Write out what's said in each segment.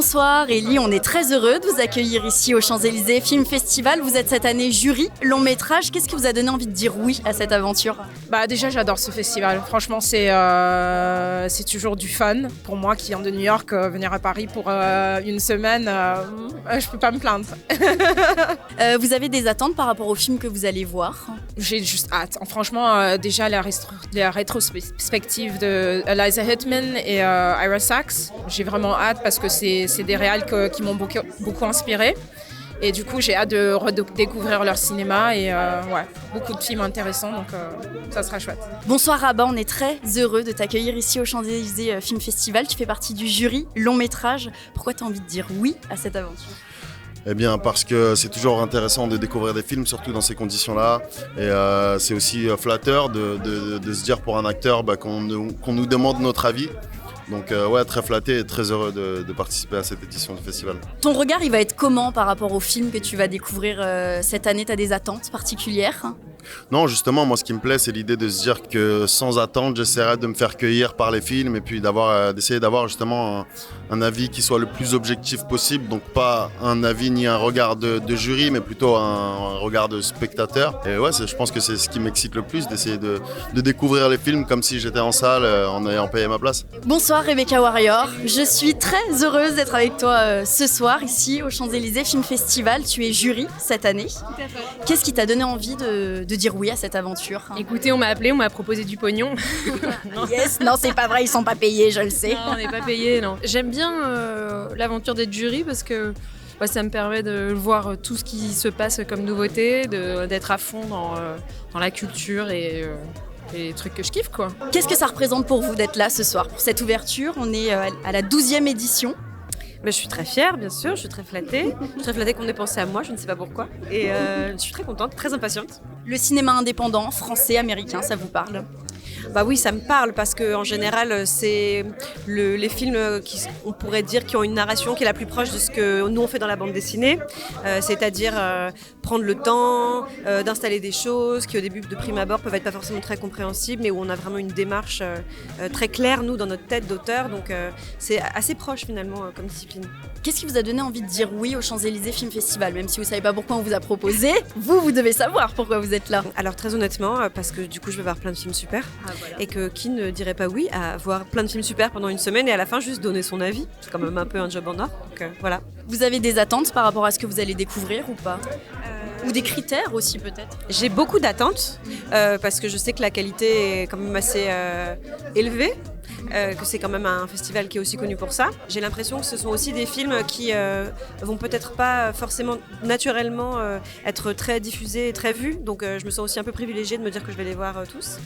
Bonsoir Ellie, on est très heureux de vous accueillir ici au Champs-Élysées Film Festival. Vous êtes cette année jury long métrage. Qu'est-ce qui vous a donné envie de dire oui à cette aventure ? Déjà j'adore ce festival. Franchement c'est toujours du fun. Pour moi qui viens de New York, venir à Paris pour une semaine, je peux pas me plaindre. Vous avez des attentes par rapport au film que vous allez voir ? J'ai juste hâte. Franchement déjà la rétrospective de Eliza Hittman et Ira Sachs, j'ai vraiment hâte parce que c'est des réals qui m'ont beaucoup inspiré. Et du coup, j'ai hâte de redécouvrir leur cinéma et beaucoup de films intéressants, donc ça sera chouette. Bonsoir Rabat, on est très heureux de t'accueillir ici au Champs-Élysées Film Festival. Tu fais partie du jury long métrage. Pourquoi tu as envie de dire oui à cette aventure ? Eh bien, parce que c'est toujours intéressant de découvrir des films, surtout dans ces conditions-là. Et c'est aussi flatteur de se dire pour un acteur qu'on nous demande notre avis. Donc très flatté et très heureux de participer à cette édition du festival. Ton regard, il va être comment par rapport au film que tu vas découvrir cette année ? Tu as des attentes particulières ? Non, justement, moi ce qui me plaît, c'est l'idée de se dire que sans attente, j'essaierai de me faire cueillir par les films et puis d'essayer d'avoir justement un avis qui soit le plus objectif possible. Donc pas un avis ni un regard de jury, mais plutôt un regard de spectateur. Et je pense que c'est ce qui m'excite le plus, d'essayer de découvrir les films comme si j'étais en salle en ayant payé ma place. Bonsoir Rebecca Warrior, je suis très heureuse d'être avec toi ce soir ici au Champs-Élysées Film Festival. Tu es jury cette année. Tout à fait. Qu'est-ce qui t'a donné envie de dire oui à cette aventure ? Écoutez, on m'a appelé, on m'a proposé du pognon. Yes, non c'est pas vrai, ils sont pas payés, je le sais. Non, on n'est pas payé, non. J'aime bien l'aventure d'être jury parce que ça me permet de voir tout ce qui se passe comme nouveauté, d'être à fond dans la culture et les trucs que je kiffe, quoi. Qu'est-ce que ça représente pour vous d'être là ce soir pour cette ouverture ? On est à la 12e édition. Je suis très fière, bien sûr, je suis très flattée. Je suis très flattée qu'on ait pensé à moi, je ne sais pas pourquoi. Et je suis très contente, très impatiente. Le cinéma indépendant, français, américain, ça vous parle ? Oui, ça me parle parce qu'en général, c'est les films on pourrait dire qui ont une narration qui est la plus proche de ce que nous on fait dans la bande dessinée, c'est-à-dire prendre le temps d'installer des choses qui au début de prime abord peuvent être pas forcément très compréhensibles, mais où on a vraiment une démarche très claire, nous, dans notre tête d'auteur, donc c'est assez proche finalement comme discipline. Qu'est-ce qui vous a donné envie de dire oui au Champs-Élysées Film Festival ? Même si vous savez pas pourquoi on vous a proposé, vous devez savoir pourquoi vous êtes là. Alors très honnêtement, parce que du coup je vais voir plein de films super. Voilà. Et que qui ne dirait pas oui à voir plein de films super pendant une semaine et à la fin juste donner son avis. C'est quand même un peu un job en or, donc voilà. Vous avez des attentes par rapport à ce que vous allez découvrir ou pas ? Ou des critères aussi peut-être ? J'ai beaucoup d'attentes parce que je sais que la qualité est quand même assez élevée. Que c'est quand même un festival qui est aussi connu pour ça. J'ai l'impression que ce sont aussi des films qui vont peut-être pas forcément naturellement être très diffusés et très vus, donc je me sens aussi un peu privilégiée de me dire que je vais les voir tous.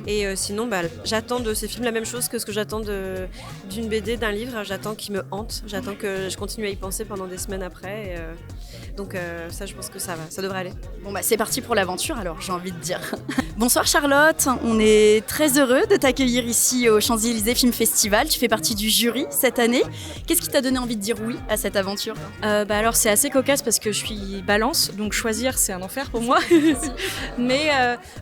Et sinon, j'attends de ces films la même chose que ce que j'attends d'une BD, d'un livre. J'attends qu'ils me hantent, j'attends que je continue à y penser pendant des semaines après. Donc ça, je pense que ça devrait aller. Bon c'est parti pour l'aventure alors, j'ai envie de dire. Bonsoir Charlotte, on est très heureux de t'accueillir ici au Champs-Élysées Film Festival. Tu fais partie du jury cette année. Qu'est-ce qui t'a donné envie de dire oui à cette aventure ? Alors c'est assez cocasse parce que je suis balance, donc choisir c'est un enfer pour moi. Mais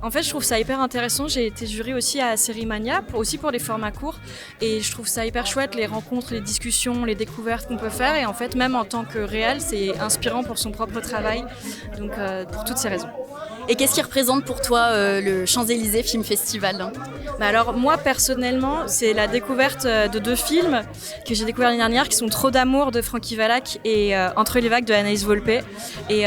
en fait je trouve ça hyper intéressant. J'ai été jury aussi à Série Mania, aussi pour les formats courts, et je trouve ça hyper chouette, les rencontres, les discussions, les découvertes qu'on peut faire, et en fait même en tant que réal c'est inspirant pour son propre travail, donc pour toutes ces raisons. Et qu'est-ce qui représente pour toi le Champs-Élysées Film Festival ? Alors moi personnellement, c'est la découverte de 2 films que j'ai découvert l'année dernière qui sont Trop d'amour de Francky Valak et Entre les vagues de Anaïs Volpe. Et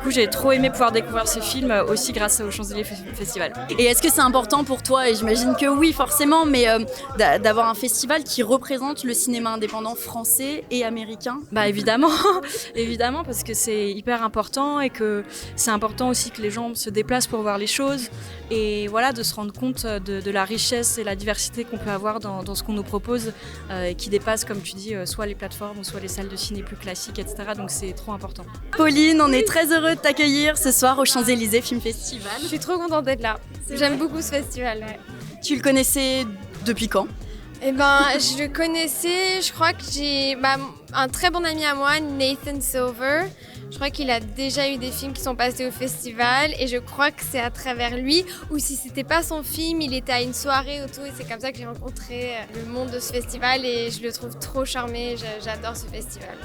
j'ai trop aimé pouvoir découvrir ces films aussi grâce au Champs-Élysées Festival. Et est-ce que c'est important pour toi, et j'imagine que oui forcément, mais d'avoir un festival qui représente le cinéma indépendant français et américain ? Évidemment, évidemment, parce que c'est hyper important et que c'est important aussi que les gens se déplacent pour voir les choses et voilà, de se rendre compte de la richesse et la diversité qu'on peut avoir dans ce qu'on nous propose qui dépasse, comme tu dis, soit les plateformes, soit les salles de ciné plus classiques, etc. Donc c'est trop important. Pauline, on est très heureux de t'accueillir ce soir au Champs-Élysées Film Festival. Je suis trop contente d'être là. J'aime beaucoup ce festival. Ouais. Tu le connaissais depuis quand ? Je le connaissais, je crois que j'ai un très bon ami à moi, Nathan Silver. Je crois qu'il a déjà eu des films qui sont passés au festival et je crois que c'est à travers lui, ou si c'était pas son film, il était à une soirée autour et c'est comme ça que j'ai rencontré le monde de ce festival et je le trouve trop charmé, j'adore ce festival.